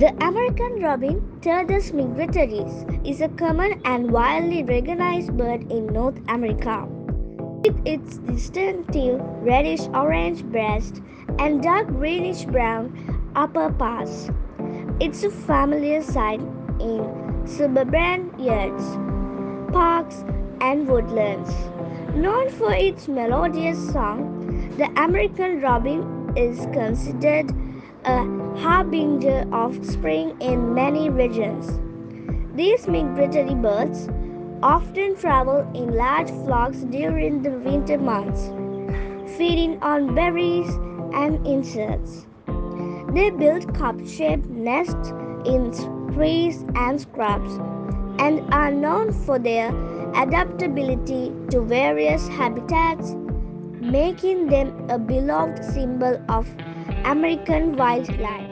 The American robin, Turdus migratoris, is a common and widely recognized bird in North America. With its distinctive reddish-orange breast and dark greenish-brown upper parts, it's a familiar sight in suburban yards, parks, and woodlands. Known for its melodious song, the American robin is considered a harbinger of spring in many regions. These migratory birds often travel in large flocks during the winter months, feeding on berries and insects. They build cup-shaped nests in trees and scrubs and are known for their adaptability to various habitats, making them a beloved symbol of American wildlife.